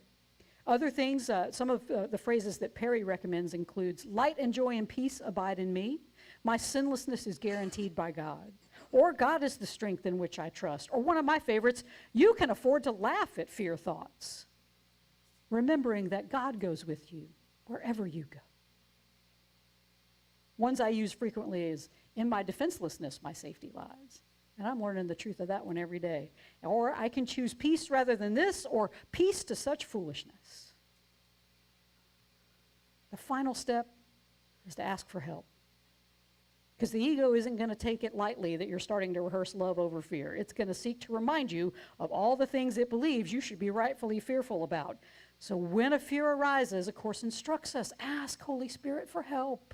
Other things, some of the phrases that Perry recommends includes, light and joy and peace abide in me. My sinlessness is guaranteed by God. Or God is the strength in which I trust. Or one of my favorites, you can afford to laugh at fear thoughts, remembering that God goes with you wherever you go. Ones I use frequently is, in my defenselessness, my safety lies. And I'm learning the truth of that one every day. Or I can choose peace rather than this, or peace to such foolishness. The final step is to ask for help. Because the ego isn't going to take it lightly that you're starting to rehearse love over fear. It's going to seek to remind you of all the things it believes you should be rightfully fearful about. So when a fear arises, a Course instructs us, ask Holy Spirit for help.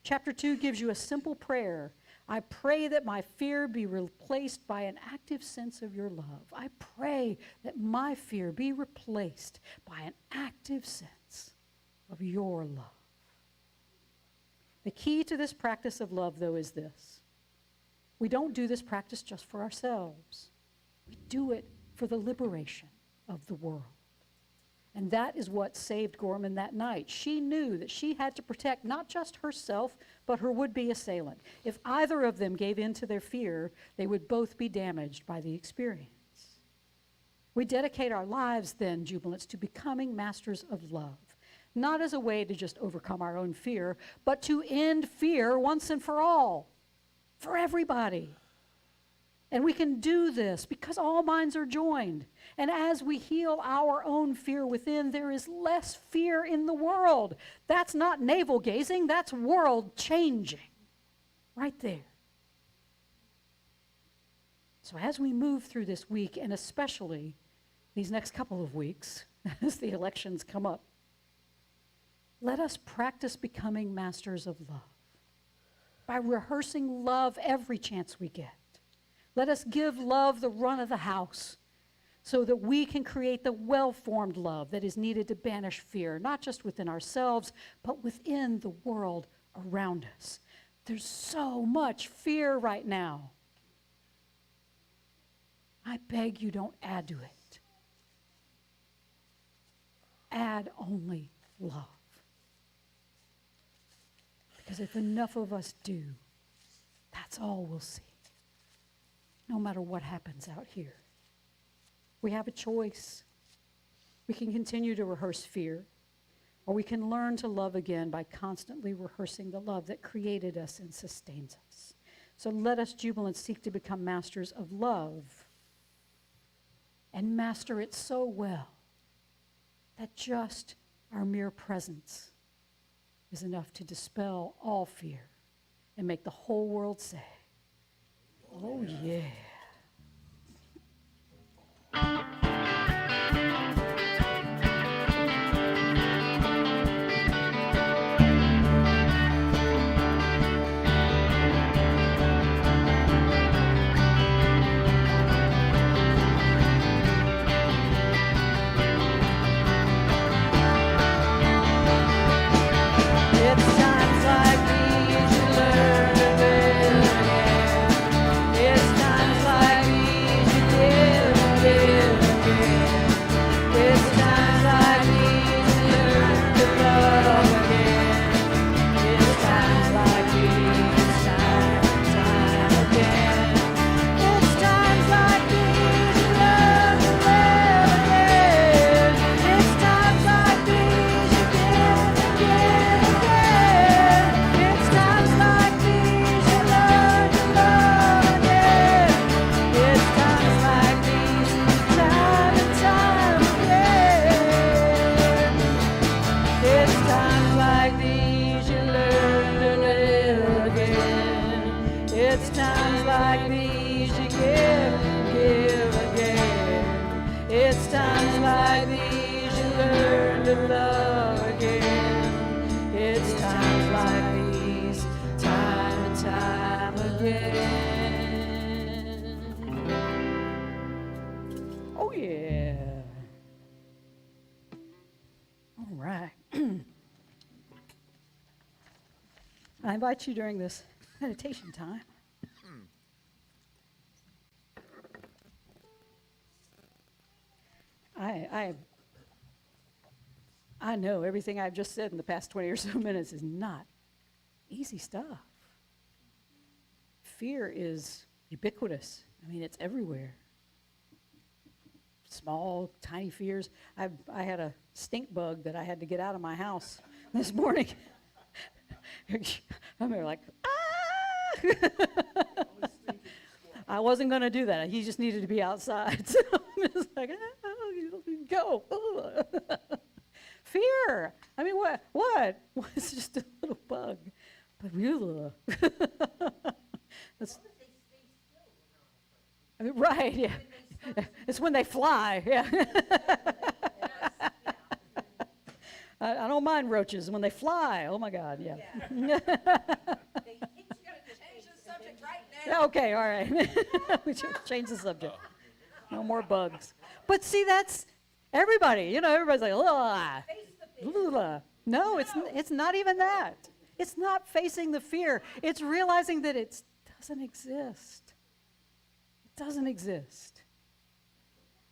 Chapter 2 gives you a simple prayer. I pray that my fear be replaced by an active sense of your love. I pray that my fear be replaced by an active sense of your love. The key to this practice of love, though, is this. We don't do this practice just for ourselves. We do it for the liberation of the world. And that is what saved Gorman that night. She knew that she had to protect not just herself, but her would-be assailant. If either of them gave in to their fear, they would both be damaged by the experience. We dedicate our lives then, jubilants, to becoming masters of love. Not as a way to just overcome our own fear, but to end fear once and for all, for everybody. And we can do this because all minds are joined. And as we heal our own fear within, there is less fear in the world. That's not navel-gazing, that's world-changing. Right there. So as we move through this week, and especially these next couple of weeks, as the elections come up, let us practice becoming masters of love by rehearsing love every chance we get. Let us give love the run of the house so that we can create the well-formed love that is needed to banish fear, not just within ourselves, but within the world around us. There's so much fear right now. I beg you, don't add to it. Add only love. Because if enough of us do, that's all we'll see. No matter what happens out here. We have a choice. We can continue to rehearse fear, or we can learn to love again by constantly rehearsing the love that created us and sustains us. So let us, jubilants, seek to become masters of love and master it so well that just our mere presence is enough to dispel all fear and make the whole world say, oh yeah. I invite you during this meditation time I know everything I've just said in the past 20 or so minutes is not easy stuff. Fear is ubiquitous. I mean, it's everywhere. Small, tiny fears. I had a stink bug that I had to get out of my house this morning. I'm there like, ah! I wasn't going to do that. He just needed to be outside. So I'm just like, go. Fear. I mean, what? It's just a little bug. But that's, I mean, right, yeah. It's when they fly, yeah. I don't mind roaches. When they fly, oh my God, yeah. Okay, all right. We should change the subject. No more bugs. But see, that's everybody. Everybody's like, ugh. Ugh. No, it's not even that. It's not facing the fear. It's realizing that it doesn't exist. It doesn't exist.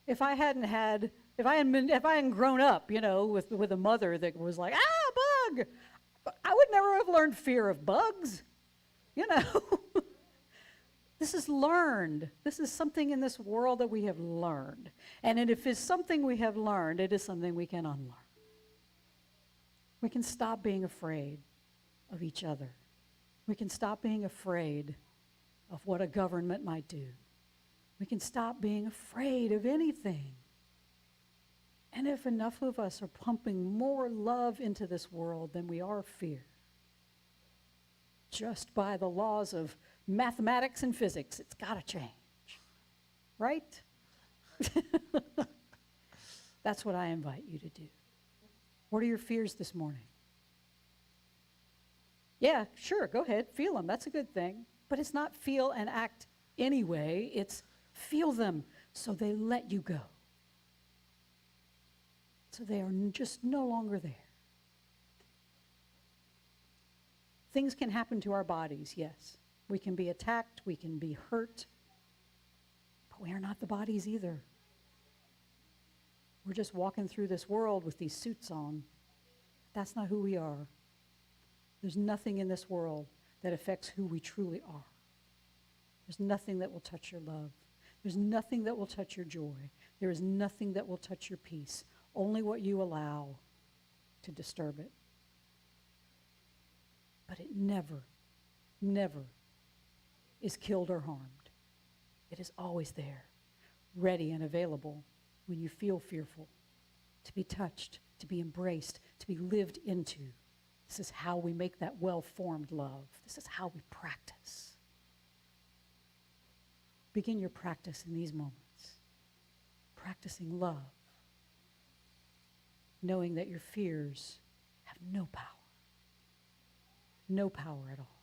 If I hadn't grown up, with a mother that was like, bug, I would never have learned fear of bugs. This is learned. This is something in this world that we have learned. And if it's something we have learned, it is something we can unlearn. We can stop being afraid of each other. We can stop being afraid of what a government might do. We can stop being afraid of anything. And if enough of us are pumping more love into this world than we are fear, just by the laws of mathematics and physics, it's got to change. Right? That's what I invite you to do. What are your fears this morning? Yeah, sure, go ahead, feel them. That's a good thing. But it's not feel and act anyway. It's feel them so they let you go. So they are just no longer there. Things can happen to our bodies, yes. We can be attacked, we can be hurt, but we are not the bodies either. We're just walking through this world with these suits on. That's not who we are. There's nothing in this world that affects who we truly are. There's nothing that will touch your love. There's nothing that will touch your joy. There is nothing that will touch your peace. Only what you allow to disturb it. But it never, never is killed or harmed. It is always there, ready and available when you feel fearful, to be touched, to be embraced, to be lived into. This is how we make that well-formed love. This is how we practice. Begin your practice in these moments. Practicing love. Knowing that your fears have no power. No power at all.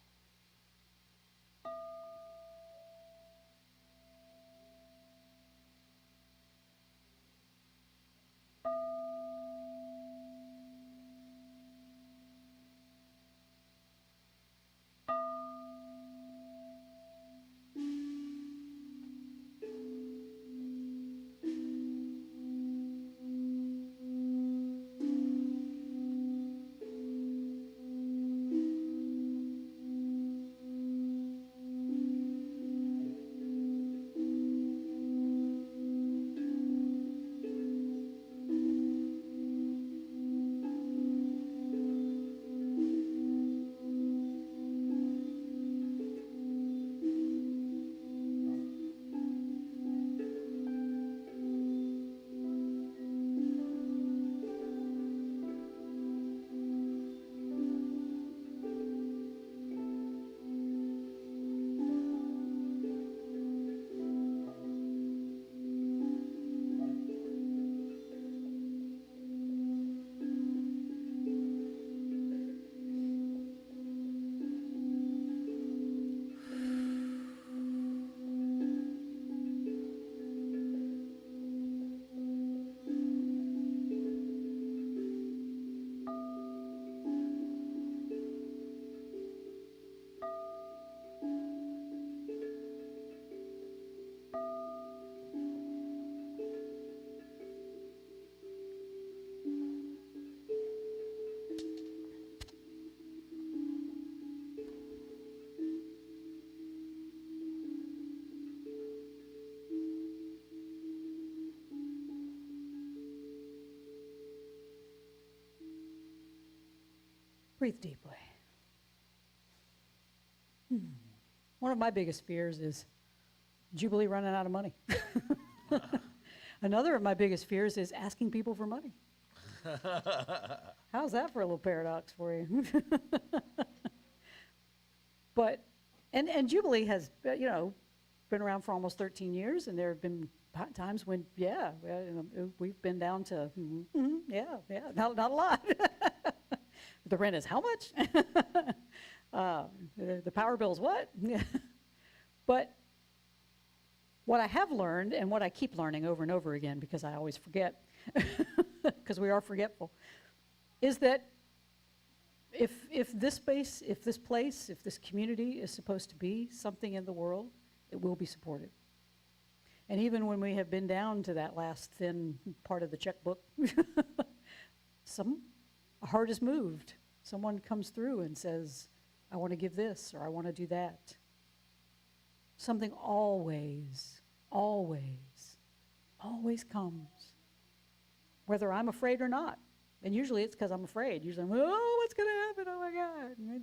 Breathe deeply. One of my biggest fears is Jubilee running out of money. Another of my biggest fears is asking people for money. How's that for a little paradox for you? But, and Jubilee has, been around for almost 13 years, and there have been times when, we've been down to, not a lot. The rent is how much? The power bill's what? But what I have learned, and what I keep learning over and over again, because I always forget, because we are forgetful, is that if this space, if this place, if this community is supposed to be something in the world, it will be supported. And even when we have been down to that last thin part of the checkbook, a heart is moved. Someone comes through and says, I want to give this, or I want to do that. Something always comes, whether I'm afraid or not. And usually it's because I'm afraid. Usually I'm, oh, what's going to happen? Oh my God.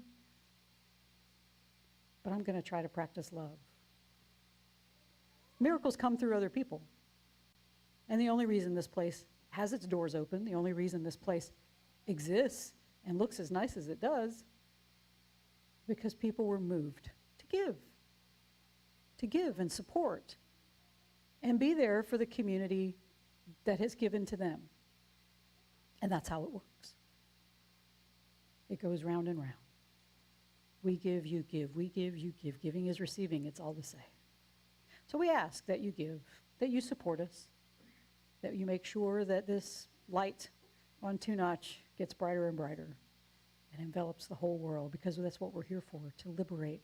But I'm going to try to practice love. Miracles come through other people. And the only reason this place has its doors open, the only reason this place exists and looks as nice as it does, because people were moved to give and support and be there for the community that has given to them. And that's how it works. It goes round and round. We give, you give, we give, you give. Giving is receiving, it's all the same. So we ask that you give, that you support us, that you make sure that this light on 2-notch gets brighter and brighter and envelops the whole world, because that's what we're here for, to liberate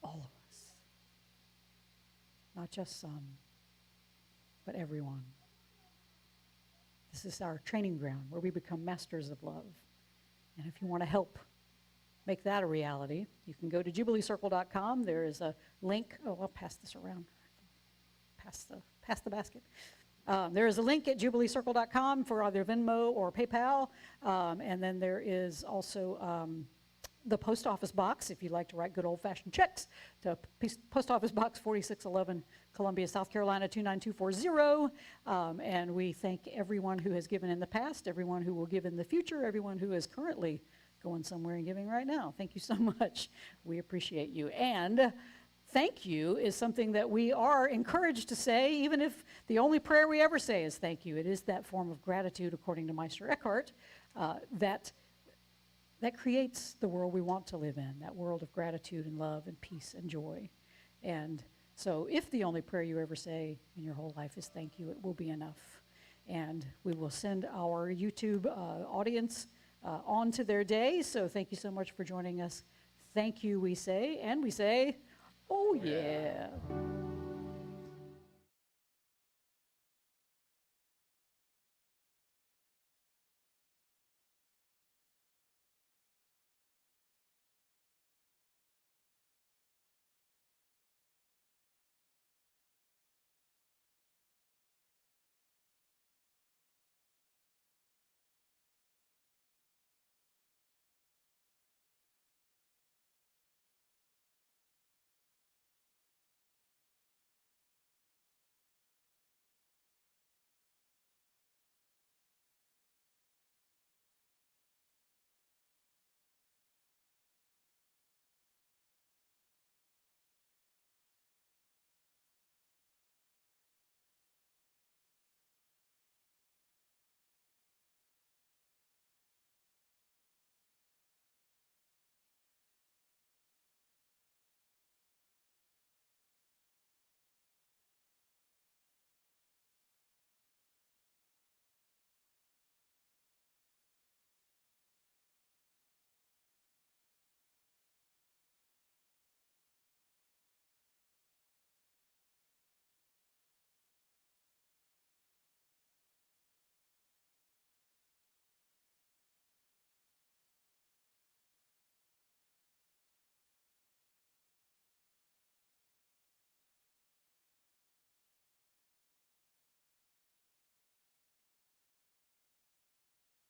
all of us. Not just some, but everyone. This is our training ground where we become masters of love. And if you want to help make that a reality, you can go to jubileecircle.com. There is a link. Oh, I'll pass this around. Pass the basket. There is a link at jubileecircle.com for either Venmo or PayPal. And then there is also the post office box, if you'd like to write good old-fashioned checks, to post office box 4611, Columbia, South Carolina 29240. And we thank everyone who has given in the past, everyone who will give in the future, everyone who is currently going somewhere and giving right now. Thank you so much. We appreciate you. And thank you is something that we are encouraged to say, even if the only prayer we ever say is thank you. It is that form of gratitude, according to Meister Eckhart, that creates the world we want to live in, that world of gratitude and love and peace and joy. And so if the only prayer you ever say in your whole life is thank you, it will be enough. And we will send our YouTube audience on to their day. So thank you so much for joining us. Thank you, we say, and we say, oh yeah.